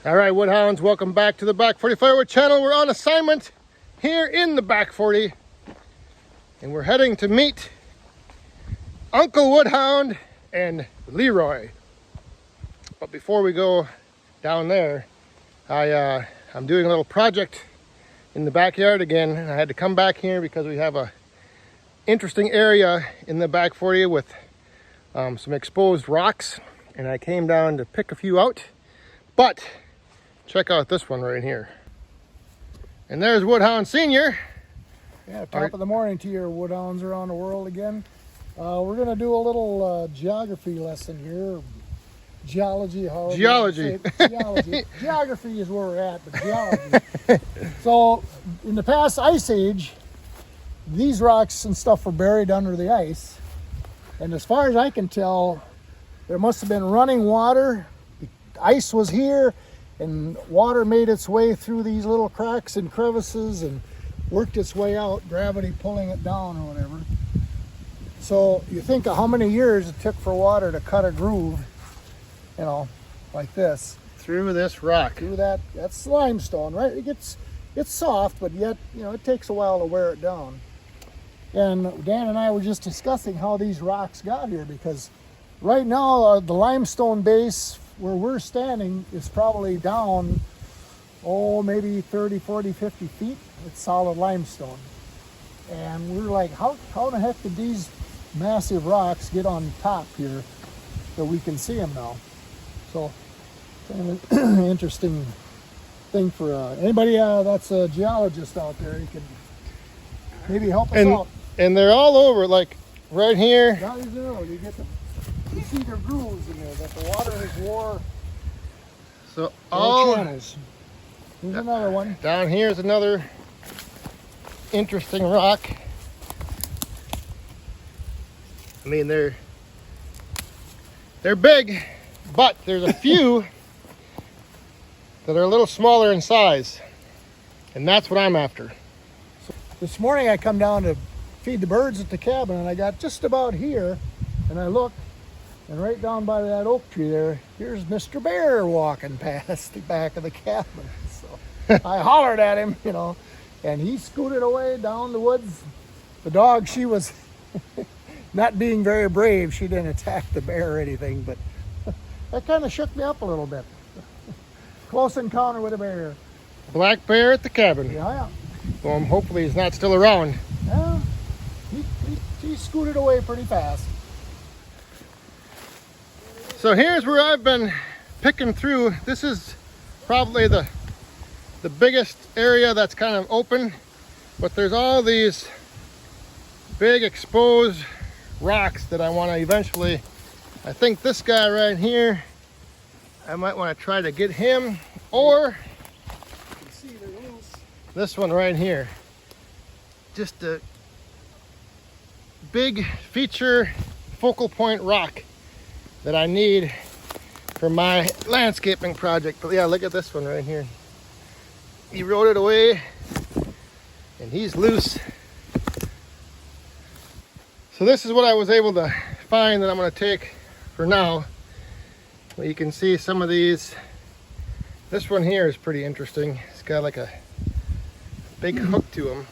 All right, Woodhounds, welcome back to the Back 40 Firewood channel. We're on assignment here in the Back 40, and we're heading to meet Uncle Woodhound and Leroy. But before we go down there, I'm doing a little project in the backyard again, and I had to come back here because we have a interesting area in the Back 40 with some exposed rocks, and I came down to pick a few out. But check out this one right here. And there's Woodhound Senior. Yeah, top of the morning to your Woodhounds around the world again. We're going to do a little geography lesson here. Geology. Geology. Geography is where we're at, but geology. So, in the past ice age, these rocks and stuff were buried under the ice. And as far as I can tell, there must have been running water. The ice was here, and water made its way through these little cracks and crevices and worked its way out, gravity pulling it down or whatever. So you think of how many years it took for water to cut a groove, you know, like this. Through this rock. Through that's limestone, right? It's soft, but yet, you know, it takes a while to wear it down. And Dan and I were just discussing how these rocks got here, because right now the limestone base where we're standing is probably down, maybe 30, 40, 50 feet. It's solid limestone. And we're like, how the heck did these massive rocks get on top here that we can see them now? So, kind of an interesting thing for anybody that's a geologist out there. You can maybe help us out. And they're all over, like right here. Down there, you see their grooves in there that the water has wore. So all channels. Here's another one. Down here is another interesting rock. I mean, they're big, but there's a few that are a little smaller in size, and that's what I'm after. So this morning I come down to feed the birds at the cabin, and I got just about here, and I looked, and right down by that oak tree there, here's Mr. Bear walking past the back of the cabin. So I hollered at him, you know, and he scooted away down the woods. The dog, she was not being very brave. She didn't attack the bear or anything, but that kind of shook me up a little bit. Close encounter with a bear. Black bear at the cabin. Yeah. Well, hopefully he's not still around. Yeah, he scooted away pretty fast. So here's where I've been picking through. This is probably the biggest area that's kind of open, but there's all these big exposed rocks that I want to eventually, I think this guy right here, I might want to try to get him, or this one right here. Just a big feature focal point rock that I need for my landscaping project. But yeah, look at this one right here. He rode it away and he's loose. So this is what I was able to find that I'm going to take for now. Well, you can see some of these. This one here is pretty interesting. It's got like a big hook to him,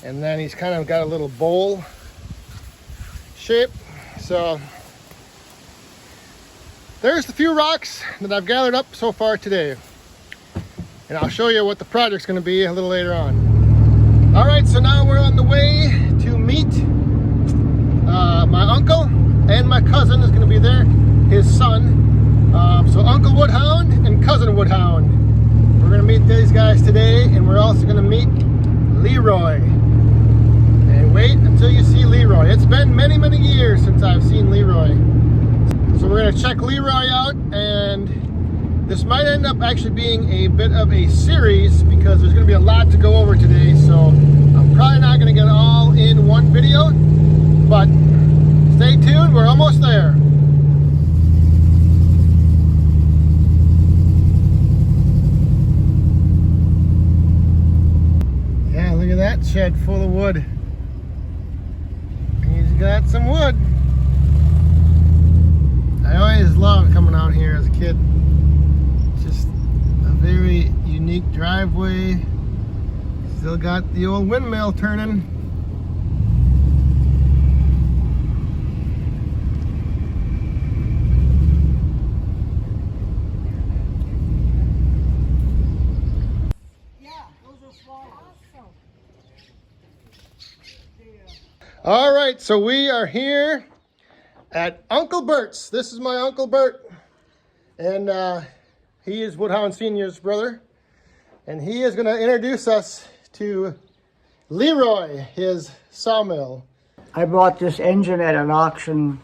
and then he's kind of got a little bowl shape. So there's the few rocks that I've gathered up so far today, and I'll show you what the project's going to be a little later on. All right, so now we're on the way to meet my uncle, and my cousin is going to be there, his son. So Uncle Woodhound and Cousin Woodhound. We're going to meet these guys today, and we're also going to meet Leroy. And wait until you see Leroy. It's been many, many years since I've seen Leroy. So we're going to check Leroy out, and this might end up actually being a bit of a series because there's going to be a lot to go over today. So I'm probably not going to get it all in one video, but stay tuned. We're almost there. Yeah, look at that shed full of wood. He's got some wood. I always loved coming out here as a kid. Just driveway. Still got the old windmill turning. All right, so we are here at Uncle Bert's. This is my Uncle Bert, and he is Woodhound Sr.'s brother, and he is going to introduce us to Leroy, his sawmill. I bought this engine at an auction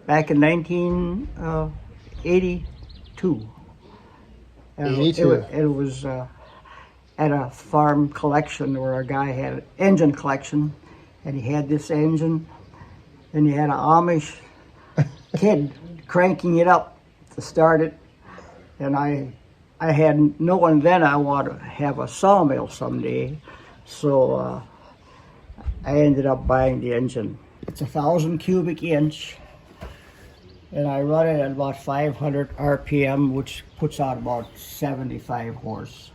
back in 1982. 82. It was at a farm collection where a guy had an engine collection, and he had this engine, and he had an Amish kid cranking it up to start it, and I had knowing then I want to have a sawmill someday, so I ended up buying the engine. It's 1,000 cubic inch, and I run it at about 500 RPM, which puts out about 75 horse.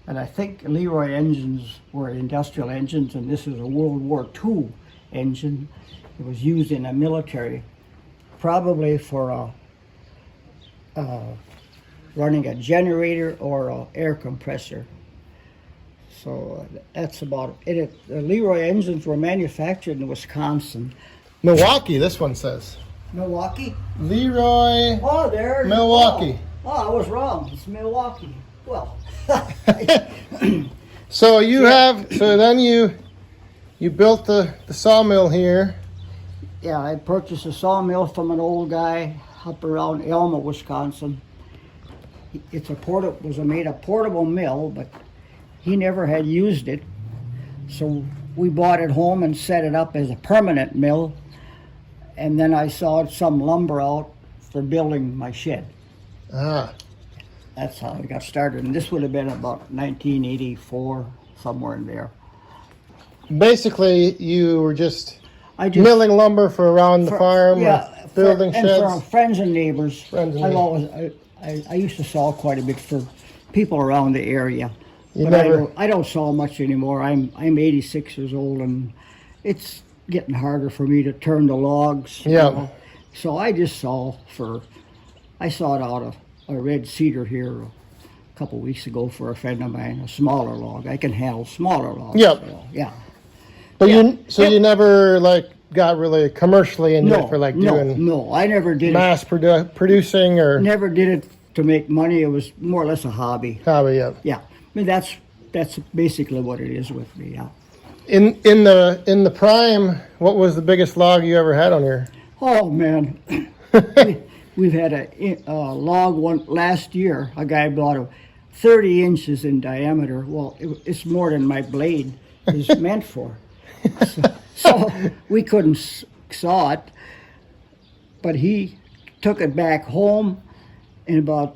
And I think Leroy engines were industrial engines, and this is a World War II engine. It was used in the military, probably for running a generator or an air compressor. So that's about it. The Leroy engines were manufactured in Wisconsin. Milwaukee, this one says. Milwaukee? Leroy, Oh, there. Milwaukee. Oh, I was wrong. It's Milwaukee. Well. So then you built the sawmill here. Yeah, I purchased a sawmill from an old guy up around Elma, Wisconsin. It was made a portable mill, but he never had used it. So we bought it home and set it up as a permanent mill. And then I sawed some lumber out for building my shed. Ah. That's how I got started. And this would have been about 1984, somewhere in there. Basically, you were just milling lumber for around the farm, yeah, or building and sheds. for friends and neighbors. Friends and I used to saw quite a bit for people around the area. You But I don't saw much anymore. I'm 86 years old, and it's getting harder for me to turn the logs. Yeah. know. So I just I sawed out a red cedar here a couple weeks ago for a friend of mine, a smaller log. I can handle smaller logs. Yep. So, yeah. But you never got really commercially into it for doing No, I never did mass producing or Never did it to make money. It was more or less a hobby. hobby. Yeah. Yeah. I mean, that's basically what it is with me. Yeah. In the prime, what was the biggest log you ever had on here? Oh man, we've had a log one last year. A guy bought a 30 inches in diameter. Well, it's more than my blade is meant for. So we couldn't saw it, but he took it back home, and about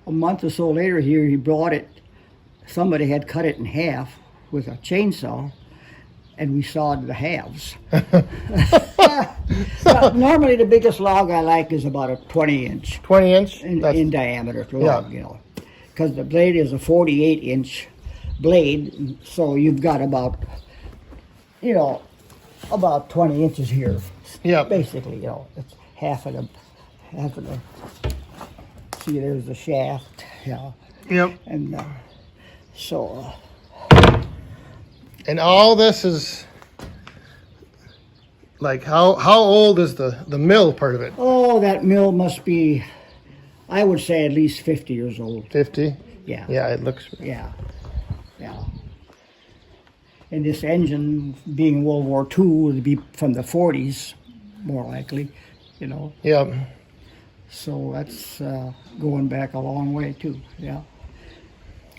a month or so later here he brought it. Somebody had cut it in half with a chainsaw, and we sawed the halves. But normally the biggest log I like is about a 20 inch. 20 inch? In diameter log, because the blade is a 48 inch blade, so you've got about 20 inches here. Yeah. Basically, it's half of the. See, there's the shaft. Yeah. Yep. And so. And all this is how old is the mill part of it? Oh, that mill must be, I would say, at least 50 years old. 50? Yeah. Yeah, it looks. Yeah. And this engine, being World War II, would be from the 40s, more likely, Yeah. So that's going back a long way too. Yeah.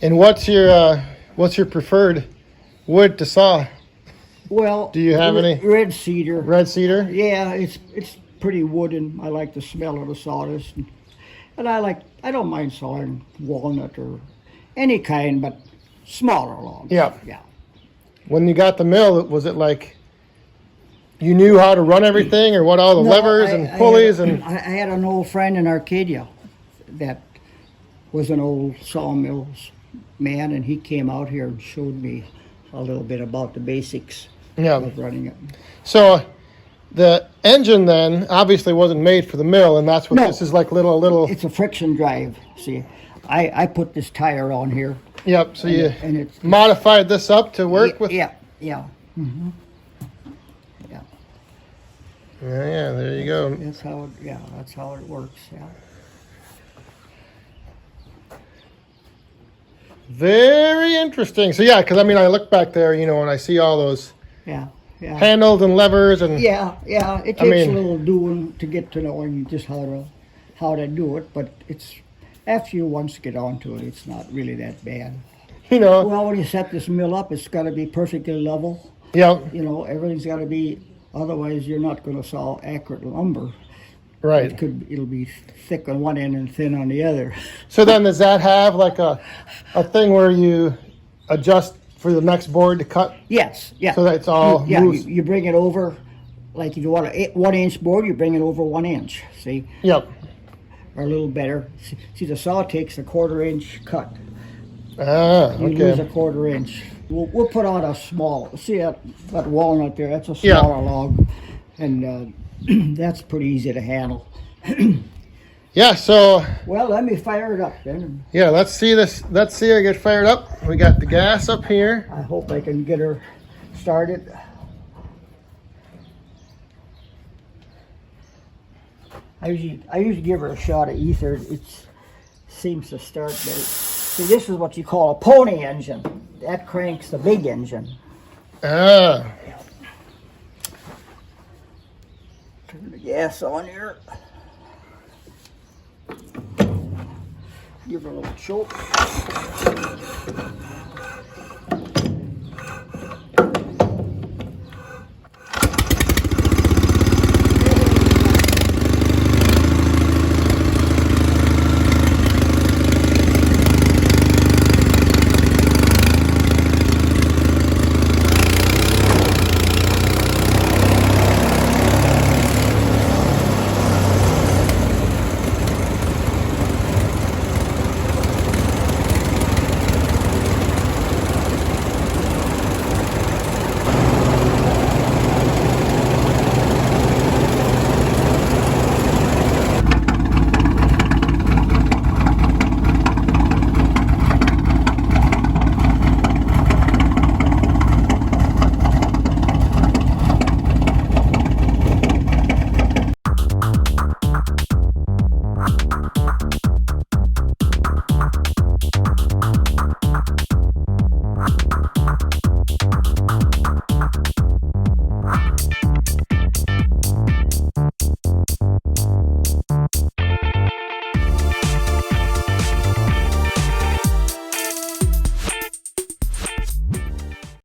And what's your preferred wood to saw? Well, do you have any red cedar? Red cedar? Yeah, it's pretty wooden. I like the smell of the sawdust, and I don't mind sawing walnut or any kind, but smaller logs. Yeah. Yeah. When you got the mill, was it like you knew how to run everything, or what all the levers and pulleys? I had an old friend in Arcadia that was an old sawmill man, and he came out here and showed me a little bit about the basics Yeah. of running it. So the engine then obviously wasn't made for the mill, and that's what No. this is like. Little. It's a friction drive. See, I put this tire on here. Yep. So you and it's modified this up to work with. Yeah. Yeah. Mm-hmm. Yeah. Yeah. There you go. That's how it. Yeah. That's how it works. Yeah. Very interesting. So yeah, because I mean, I look back there, you know, and I see all those Yeah. Yeah. handles and levers and Yeah, yeah. It takes mean- a little doing to get to knowing just how to do it, but it's after you once get onto it, it's not really that bad. you know, Well, when you set this mill up, it's got to be perfectly level. yeah, You know, everything's got to be. Otherwise, you're not going to saw accurate lumber. right. It'll be thick on one end and thin on the other. So then does that have like a thing where you adjust for the next board to cut Yes, yeah. so that it's all Yeah, moves? you bring it over. Like if you want a 1 inch board, you bring it over 1 inch. See, Yep. or a little better. See, the saw takes a 1/4 inch cut. Ah, You lose a okay. 1/4 inch. We'll put on a small. See that walnut there? That's a Yeah. smaller log, and that's pretty easy to handle. Yeah. So Well, let me fire it up then. yeah, let's see this. Let's see her get fired up. We got the gas up here. I hope I can get her started. I usually give her a shot of ether. It seems to start better. See, this is what you call a pony engine. That cranks the big engine. Ah, Turn the gas on here. Give her a little choke.